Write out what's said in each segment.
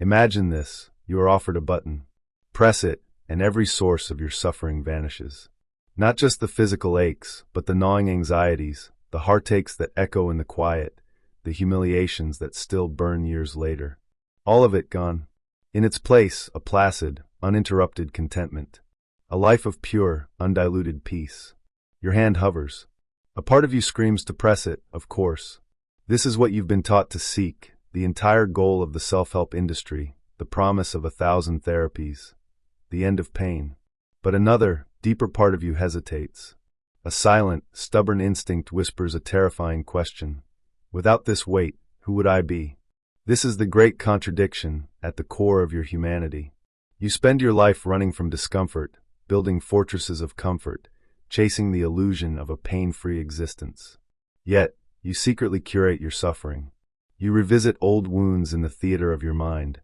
Imagine this: you are offered a button. Press it, and every source of your suffering vanishes. Not just the physical aches, but the gnawing anxieties, the heartaches that echo in the quiet, the humiliations that still burn years later. All of it gone. In its place, a placid, uninterrupted contentment. A life of pure, undiluted peace. Your hand hovers. A part of you screams to press it, of course. This is what you've been taught to seek, the entire goal of the self-help industry, the promise of 1,000 therapies, the end of pain. But another, deeper part of you hesitates. A silent, stubborn instinct whispers a terrifying question. Without this weight, who would I be? This is the great contradiction at the core of your humanity. You spend your life running from discomfort, building fortresses of comfort, chasing the illusion of a pain-free existence. Yet, you secretly curate your suffering. You revisit old wounds in the theater of your mind,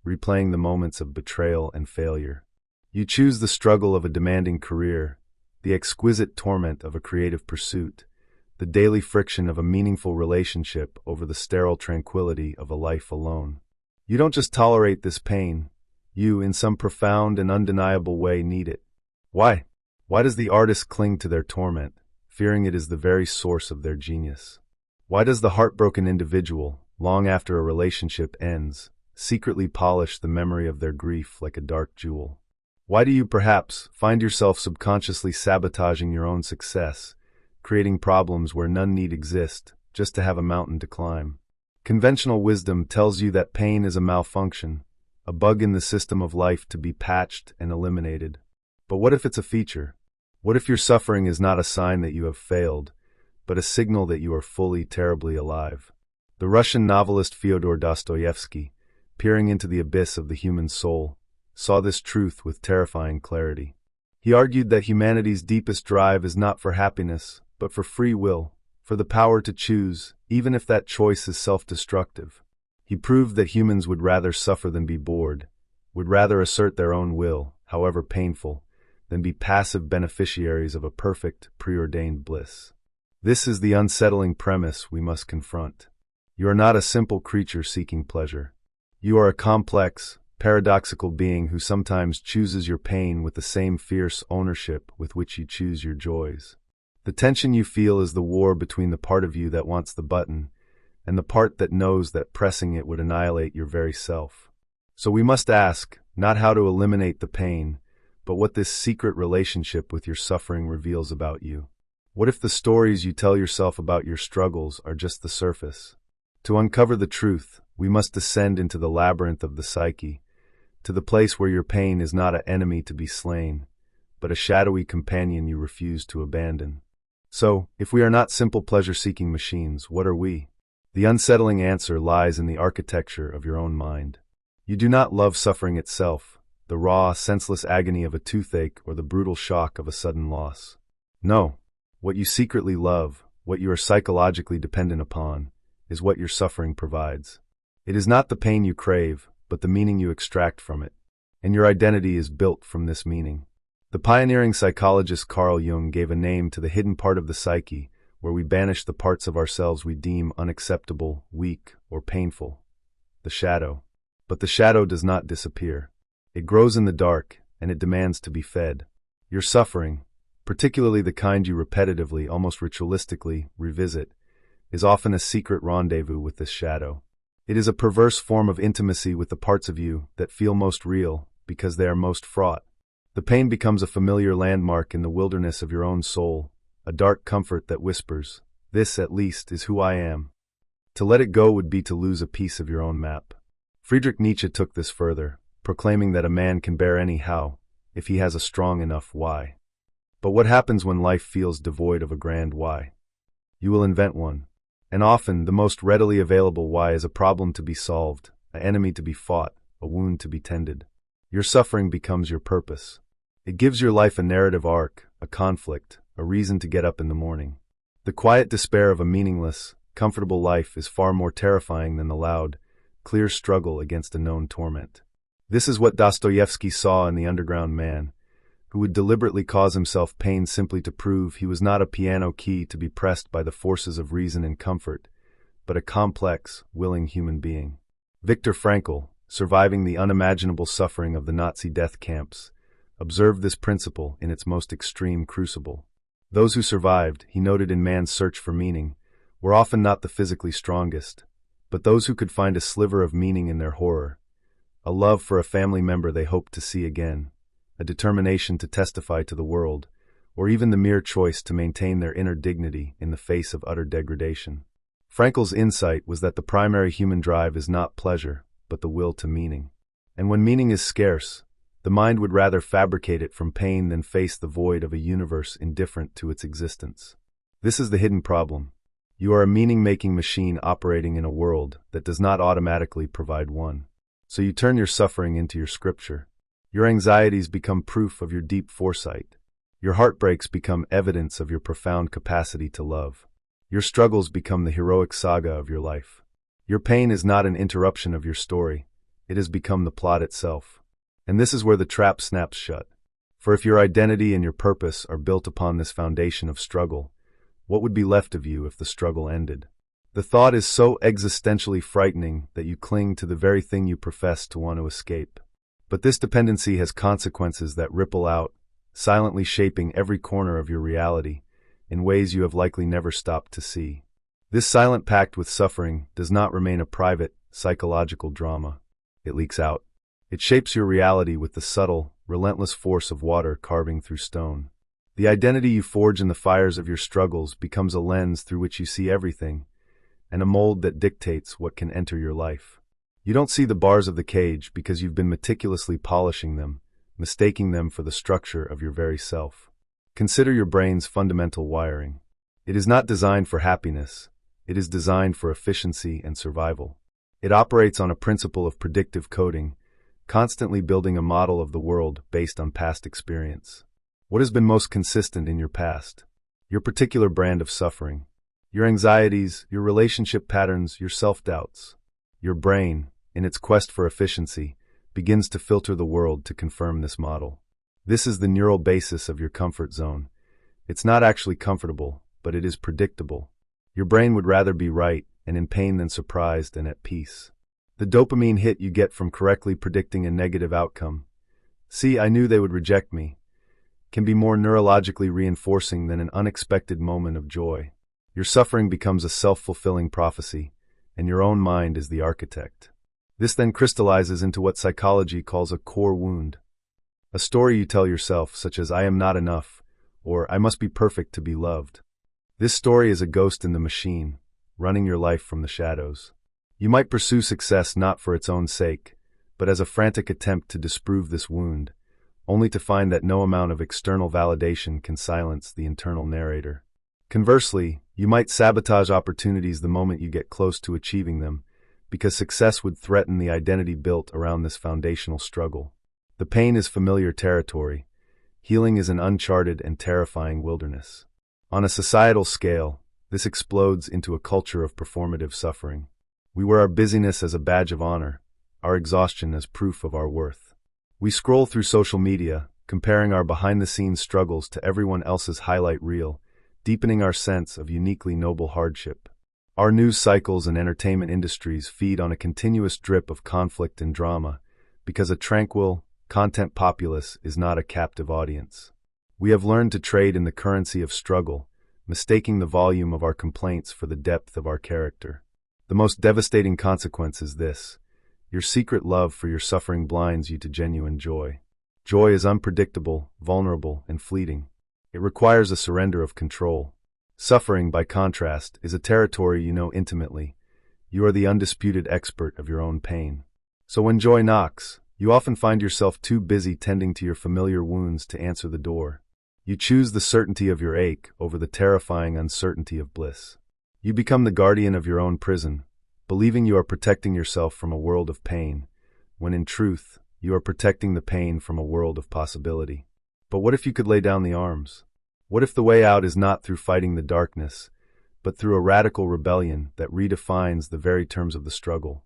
replaying the moments of betrayal and failure. You choose the struggle of a demanding career, the exquisite torment of a creative pursuit, the daily friction of a meaningful relationship over the sterile tranquility of a life alone. You don't just tolerate this pain, you, in some profound and undeniable way, need it. Why? Why does the artist cling to their torment, fearing it is the very source of their genius? Why does the heartbroken individual, long after a relationship ends, secretly polish the memory of their grief like a dark jewel? Why do you perhaps find yourself subconsciously sabotaging your own success, creating problems where none need exist, just to have a mountain to climb? Conventional wisdom tells you that pain is a malfunction, a bug in the system of life to be patched and eliminated. But what if it's a feature? What if your suffering is not a sign that you have failed, but a signal that you are fully, terribly alive? The Russian novelist Fyodor Dostoevsky, peering into the abyss of the human soul, saw this truth with terrifying clarity. He argued that humanity's deepest drive is not for happiness, but for free will, for the power to choose, even if that choice is self-destructive. He proved that humans would rather suffer than be bored, would rather assert their own will, however painful, than be passive beneficiaries of a perfect, preordained bliss. This is the unsettling premise we must confront. You are not a simple creature seeking pleasure. You are a complex, paradoxical being who sometimes chooses your pain with the same fierce ownership with which you choose your joys. The tension you feel is the war between the part of you that wants the button and the part that knows that pressing it would annihilate your very self. So we must ask, not how to eliminate the pain, but what this secret relationship with your suffering reveals about you. What if the stories you tell yourself about your struggles are just the surface? To uncover the truth, we must descend into the labyrinth of the psyche, to the place where your pain is not an enemy to be slain, but a shadowy companion you refuse to abandon. So, if we are not simple pleasure-seeking machines, what are we? The unsettling answer lies in the architecture of your own mind. You do not love suffering itself, the raw, senseless agony of a toothache or the brutal shock of a sudden loss. No, what you secretly love, what you are psychologically dependent upon, is what your suffering provides. It is not the pain you crave, but the meaning you extract from it. And your identity is built from this meaning. The pioneering psychologist Carl Jung gave a name to the hidden part of the psyche, where we banish the parts of ourselves we deem unacceptable, weak, or painful. The shadow. But the shadow does not disappear. It grows in the dark, and it demands to be fed. Your suffering, particularly the kind you repetitively, almost ritualistically, revisit, is often a secret rendezvous with this shadow. It is a perverse form of intimacy with the parts of you that feel most real because they are most fraught. The pain becomes a familiar landmark in the wilderness of your own soul, a dark comfort that whispers, "This, at least, is who I am." To let it go would be to lose a piece of your own map. Friedrich Nietzsche took this further, proclaiming that a man can bear any how, if he has a strong enough why. But what happens when life feels devoid of a grand why? You will invent one. And often, the most readily available why is a problem to be solved, an enemy to be fought, a wound to be tended. Your suffering becomes your purpose. It gives your life a narrative arc, a conflict, a reason to get up in the morning. The quiet despair of a meaningless, comfortable life is far more terrifying than the loud, clear struggle against a known torment. This is what Dostoevsky saw in the underground man, who would deliberately cause himself pain simply to prove he was not a piano key to be pressed by the forces of reason and comfort, but a complex, willing human being. Viktor Frankl, surviving the unimaginable suffering of the Nazi death camps, observed this principle in its most extreme crucible. Those who survived, he noted in man's search for meaning, were often not the physically strongest, but those who could find a sliver of meaning in their horror, a love for a family member they hoped to see again, a determination to testify to the world, or even the mere choice to maintain their inner dignity in the face of utter degradation. Frankl's insight was that the primary human drive is not pleasure, but the will to meaning. And when meaning is scarce, the mind would rather fabricate it from pain than face the void of a universe indifferent to its existence. This is the hidden problem. You are a meaning-making machine operating in a world that does not automatically provide one. So you turn your suffering into your scripture. Your anxieties become proof of your deep foresight. Your heartbreaks become evidence of your profound capacity to love. Your struggles become the heroic saga of your life. Your pain is not an interruption of your story. It has become the plot itself. And this is where the trap snaps shut. For if your identity and your purpose are built upon this foundation of struggle, what would be left of you if the struggle ended? The thought is so existentially frightening that you cling to the very thing you profess to want to escape. But this dependency has consequences that ripple out, silently shaping every corner of your reality in ways you have likely never stopped to see. This silent pact with suffering does not remain a private, psychological drama. It leaks out. It shapes your reality with the subtle, relentless force of water carving through stone. The identity you forge in the fires of your struggles becomes a lens through which you see everything, and a mold that dictates what can enter your life. You don't see the bars of the cage because you've been meticulously polishing them, mistaking them for the structure of your very self. Consider your brain's fundamental wiring. It is not designed for happiness. It is designed for efficiency and survival. It operates on a principle of predictive coding, constantly building a model of the world based on past experience. What has been most consistent in your past? Your particular brand of suffering. Your anxieties, your relationship patterns, your self-doubts. Your brain, in its quest for efficiency, begins to filter the world to confirm this model. This is the neural basis of your comfort zone. It's not actually comfortable, but it is predictable. Your brain would rather be right and in pain than surprised and at peace. The dopamine hit you get from correctly predicting a negative outcome, "See, I knew they would reject me," can be more neurologically reinforcing than an unexpected moment of joy. Your suffering becomes a self-fulfilling prophecy, and your own mind is the architect. This then crystallizes into what psychology calls a core wound. A story you tell yourself, such as "I am not enough," or "I must be perfect to be loved." This story is a ghost in the machine, running your life from the shadows. You might pursue success not for its own sake, but as a frantic attempt to disprove this wound, only to find that no amount of external validation can silence the internal narrator. Conversely, you might sabotage opportunities the moment you get close to achieving them, because success would threaten the identity built around this foundational struggle. The pain is familiar territory. Healing is an uncharted and terrifying wilderness. On a societal scale, this explodes into a culture of performative suffering. We wear our busyness as a badge of honor, our exhaustion as proof of our worth. We scroll through social media, comparing our behind-the-scenes struggles to everyone else's highlight reel, deepening our sense of uniquely noble hardship. Our news cycles and entertainment industries feed on a continuous drip of conflict and drama, because a tranquil, content populace is not a captive audience. We have learned to trade in the currency of struggle, mistaking the volume of our complaints for the depth of our character. The most devastating consequence is this: your secret love for your suffering blinds you to genuine joy. Joy is unpredictable, vulnerable, and fleeting. It requires a surrender of control. Suffering, by contrast, is a territory you know intimately. You are the undisputed expert of your own pain. So when joy knocks, you often find yourself too busy tending to your familiar wounds to answer the door. You choose the certainty of your ache over the terrifying uncertainty of bliss. You become the guardian of your own prison, believing you are protecting yourself from a world of pain, when in truth, you are protecting the pain from a world of possibility. But what if you could lay down the arms? What if the way out is not through fighting the darkness, but through a radical rebellion that redefines the very terms of the struggle?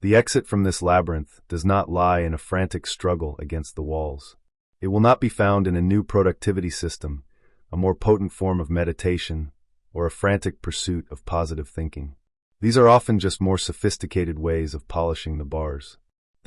The exit from this labyrinth does not lie in a frantic struggle against the walls. It will not be found in a new productivity system, a more potent form of meditation, or a frantic pursuit of positive thinking. These are often just more sophisticated ways of polishing the bars.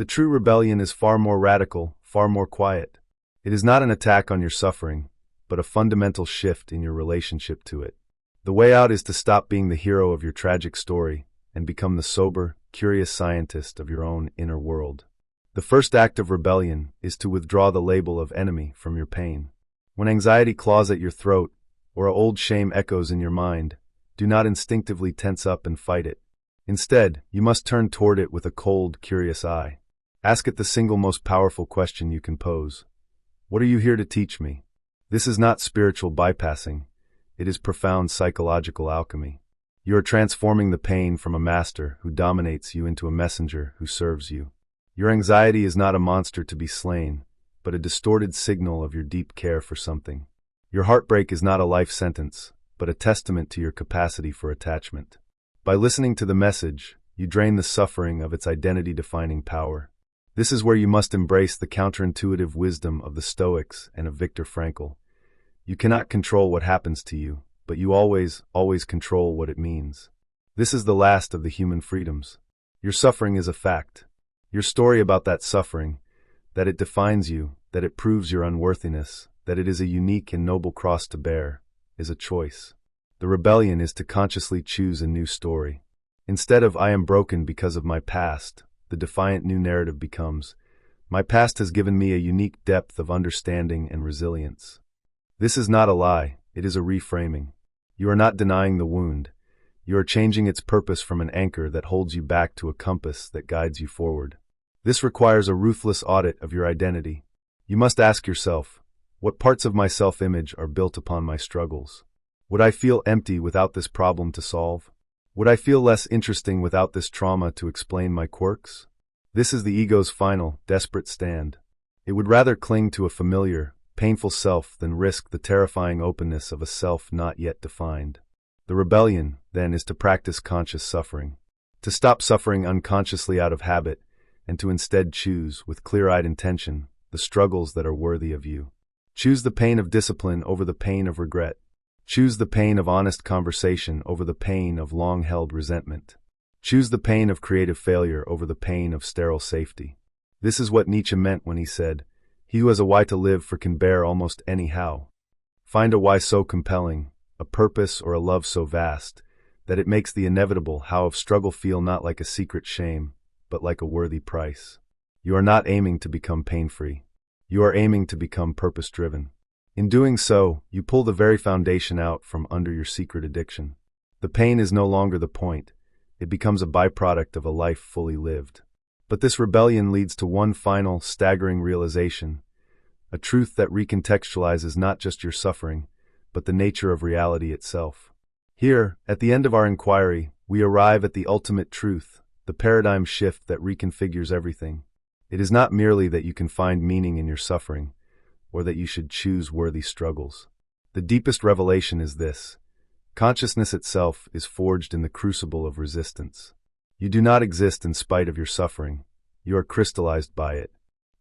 The true rebellion is far more radical, far more quiet. It is not an attack on your suffering, but a fundamental shift in your relationship to it. The way out is to stop being the hero of your tragic story and become the sober, curious scientist of your own inner world. The first act of rebellion is to withdraw the label of enemy from your pain. When anxiety claws at your throat, or old shame echoes in your mind, do not instinctively tense up and fight it. Instead, you must turn toward it with a cold, curious eye. Ask it the single most powerful question you can pose. What are you here to teach me? This is not spiritual bypassing. It is profound psychological alchemy. You are transforming the pain from a master who dominates you into a messenger who serves you. Your anxiety is not a monster to be slain, but a distorted signal of your deep care for something. Your heartbreak is not a life sentence, but a testament to your capacity for attachment. By listening to the message, you drain the suffering of its identity-defining power. This is where you must embrace the counterintuitive wisdom of the Stoics and of Viktor Frankl. You cannot control what happens to you, but you always control what it means. This is the last of the human freedoms. Your suffering is a fact. Your story about that suffering, that it defines you, that it proves your unworthiness, that it is a unique and noble cross to bear, is a choice. The rebellion is to consciously choose a new story. Instead of "I am broken because of my past," the defiant new narrative becomes, "My past has given me a unique depth of understanding and resilience." This is not a lie, it is a reframing. You are not denying the wound. You are changing its purpose from an anchor that holds you back to a compass that guides you forward. This requires a ruthless audit of your identity. You must ask yourself, what parts of my self-image are built upon my struggles? Would I feel empty without this problem to solve? Would I feel less interesting without this trauma to explain my quirks? This is the ego's final, desperate stand. It would rather cling to a familiar, painful self than risk the terrifying openness of a self not yet defined. The rebellion, then, is to practice conscious suffering. To stop suffering unconsciously out of habit, and to instead choose, with clear-eyed intention, the struggles that are worthy of you. Choose the pain of discipline over the pain of regret. Choose the pain of honest conversation over the pain of long-held resentment. Choose the pain of creative failure over the pain of sterile safety. This is what Nietzsche meant when he said, "He who has a why to live for can bear almost any how." Find a why so compelling, a purpose or a love so vast, that it makes the inevitable how of struggle feel not like a secret shame, but like a worthy price. You are not aiming to become pain-free. You are aiming to become purpose-driven. In doing so, you pull the very foundation out from under your secret addiction. The pain is no longer the point. It becomes a byproduct of a life fully lived. But this rebellion leads to one final, staggering realization, a truth that recontextualizes not just your suffering, but the nature of reality itself. Here, at the end of our inquiry, we arrive at the ultimate truth, the paradigm shift that reconfigures everything. It is not merely that you can find meaning in your suffering, or that you should choose worthy struggles. The deepest revelation is this: consciousness itself is forged in the crucible of resistance. You do not exist in spite of your suffering. You are crystallized by it.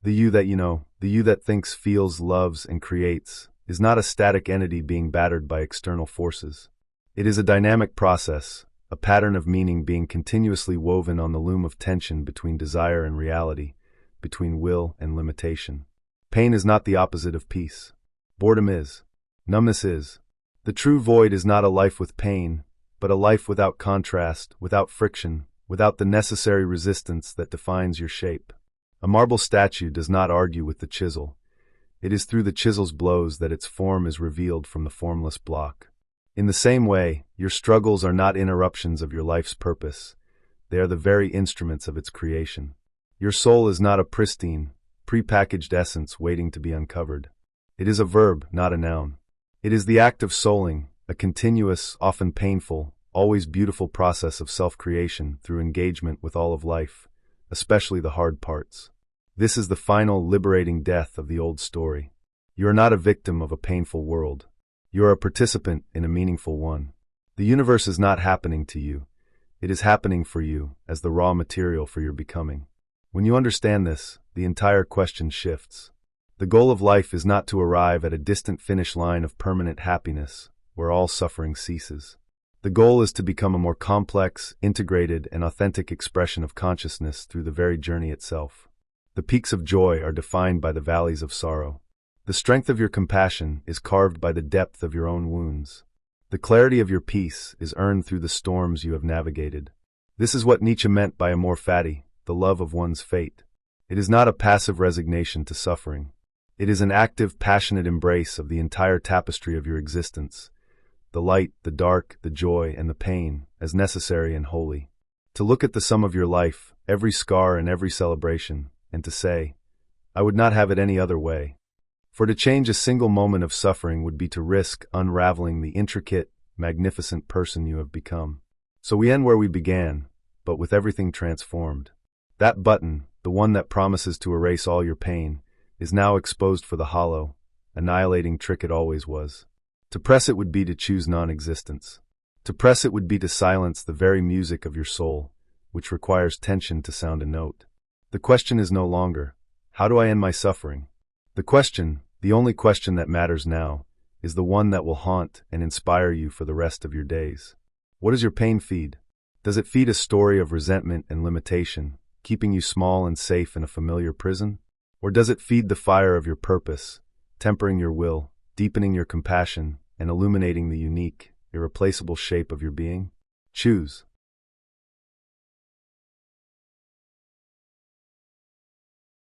The you that you know, the you that thinks, feels, loves, and creates, is not a static entity being battered by external forces. It is a dynamic process, a pattern of meaning being continuously woven on the loom of tension between desire and reality, between will and limitation. Pain is not the opposite of peace. Boredom is. Numbness is. The true void is not a life with pain, but a life without contrast, without friction, without the necessary resistance that defines your shape. A marble statue does not argue with the chisel. It is through the chisel's blows that its form is revealed from the formless block. In the same way, your struggles are not interruptions of your life's purpose. They are the very instruments of its creation. Your soul is not a pristine, prepackaged essence waiting to be uncovered. It is a verb, not a noun. It is the act of souling, a continuous, often painful, always beautiful process of self-creation through engagement with all of life, especially the hard parts. This is the final, liberating death of the old story. You are not a victim of a painful world. You are a participant in a meaningful one. The universe is not happening to you. It is happening for you as the raw material for your becoming. When you understand this, the entire question shifts. The goal of life is not to arrive at a distant finish line of permanent happiness, where all suffering ceases. The goal is to become a more complex, integrated, and authentic expression of consciousness through the very journey itself. The peaks of joy are defined by the valleys of sorrow. The strength of your compassion is carved by the depth of your own wounds. The clarity of your peace is earned through the storms you have navigated. This is what Nietzsche meant by amor fati, the love of one's fate. It is not a passive resignation to suffering. It is an active, passionate embrace of the entire tapestry of your existence, the light, the dark, the joy, and the pain, as necessary and holy. To look at the sum of your life, every scar and every celebration, and to say, I would not have it any other way. For to change a single moment of suffering would be to risk unraveling the intricate, magnificent person you have become. So we end where we began, but with everything transformed. That button, the one that promises to erase all your pain, is now exposed for the hollow, annihilating trick it always was. To press it would be to choose non-existence. To press it would be to silence the very music of your soul, which requires tension to sound a note. The question is no longer, how do I end my suffering? The question, the only question that matters now, is the one that will haunt and inspire you for the rest of your days. What does your pain feed? Does it feed a story of resentment and limitation, keeping you small and safe in a familiar prison? Or does it feed the fire of your purpose, tempering your will, deepening your compassion, and illuminating the unique, irreplaceable shape of your being? Choose.